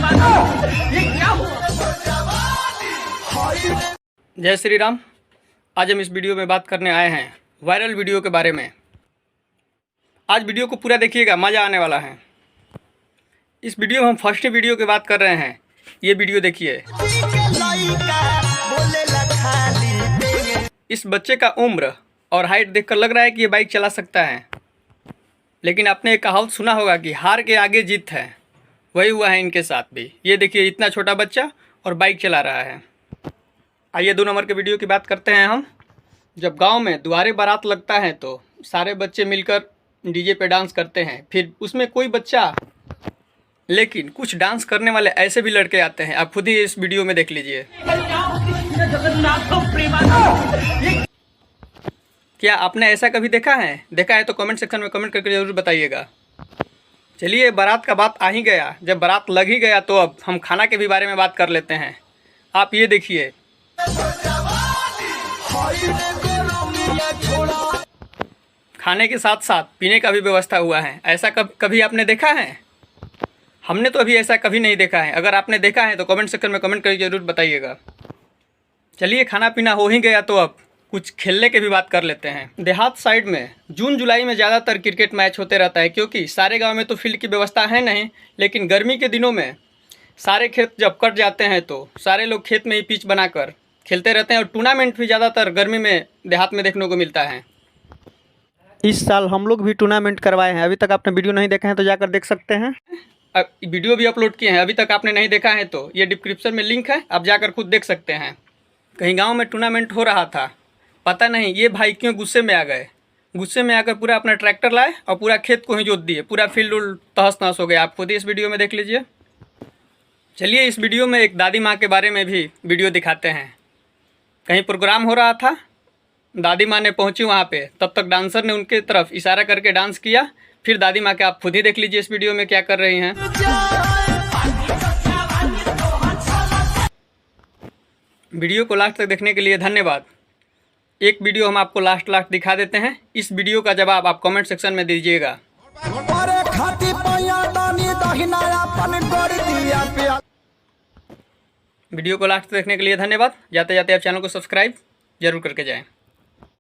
ये क्या हुआ? जय श्री राम। आज हम इस वीडियो में बात करने आए हैं वायरल वीडियो के बारे में। आज वीडियो को पूरा देखिएगा, मज़ा आने वाला है। इस वीडियो में हम फर्स्ट वीडियो की बात कर रहे हैं। ये वीडियो देखिए। इस बच्चे का उम्र और हाइट देखकर लग रहा है कि ये बाइक चला सकता है, लेकिन आपने एक कहावत सुना होगा कि हार के आगे जीत है। वही हुआ है इनके साथ भी। ये देखिए, इतना छोटा बच्चा और बाइक चला रहा है। आइए 2 नंबर के वीडियो की बात करते हैं हम। जब गांव में दुआरे बारात लगता है तो सारे बच्चे मिलकर डीजे पे डांस करते हैं। फिर उसमें कोई बच्चा, लेकिन कुछ डांस करने वाले ऐसे भी लड़के आते हैं। आप खुद ही इस वीडियो में देख लीजिए। क्या आपने ऐसा कभी देखा है? देखा है तो कमेंट सेक्शन में कमेंट करके ज़रूर बताइएगा। चलिए, बारात का बात आ ही गया। जब बारात लग ही गया तो अब हम खाना के भी बारे में बात कर लेते हैं। आप ये देखिए, खाने के साथ साथ पीने का भी व्यवस्था हुआ है। ऐसा कभी आपने देखा है? हमने तो अभी ऐसा कभी नहीं देखा है। अगर आपने देखा है तो कमेंट सेक्शन में कमेंट करके ज़रूर बताइएगा। चलिए, खाना पीना हो ही गया तो अब कुछ खेलने की भी बात कर लेते हैं। देहात साइड में जून जुलाई में ज़्यादातर क्रिकेट मैच होते रहता है, क्योंकि सारे गांव में तो फील्ड की व्यवस्था है नहीं। लेकिन गर्मी के दिनों में सारे खेत जब कट जाते हैं तो सारे लोग खेत में ही पिच बनाकर खेलते रहते हैं। और टूर्नामेंट भी ज़्यादातर गर्मी में देहात में देखने को मिलता है। इस साल हम लोग भी टूर्नामेंट करवाए हैं। अभी तक आपने वीडियो नहीं देखा है तो जाकर देख सकते हैं। अब वीडियो भी अपलोड किए हैं। अभी तक आपने नहीं देखा है तो ये डिस्क्रिप्शन में लिंक है, आप जाकर खुद देख सकते हैं। कहीं गांव में टूर्नामेंट हो रहा था, पता नहीं ये भाई क्यों गुस्से में आ गए। गुस्से में आकर पूरा अपना ट्रैक्टर लाए और पूरा खेत को ही जोत दिए। पूरा फील्ड तहस नहस हो गया। आप खुद ही इस वीडियो में देख लीजिए। चलिए, इस वीडियो में एक दादी माँ के बारे में भी वीडियो दिखाते हैं। कहीं प्रोग्राम हो रहा था, दादी माँ ने पहुँची वहाँ पे, तब तक डांसर ने उनके तरफ इशारा करके डांस किया। फिर दादी माँ के आप खुद ही देख लीजिए इस वीडियो में क्या कर रही हैं। वीडियो को लास्ट तक देखने के लिए धन्यवाद। एक वीडियो हम दिखा देते हैं। इस वीडियो का जवाब आप कमेंट सेक्शन में दीजिएगा। वीडियो को लास्ट तक देखने के लिए धन्यवाद। जाते जाते आप चैनल को सब्सक्राइब जरूर करके जाएं।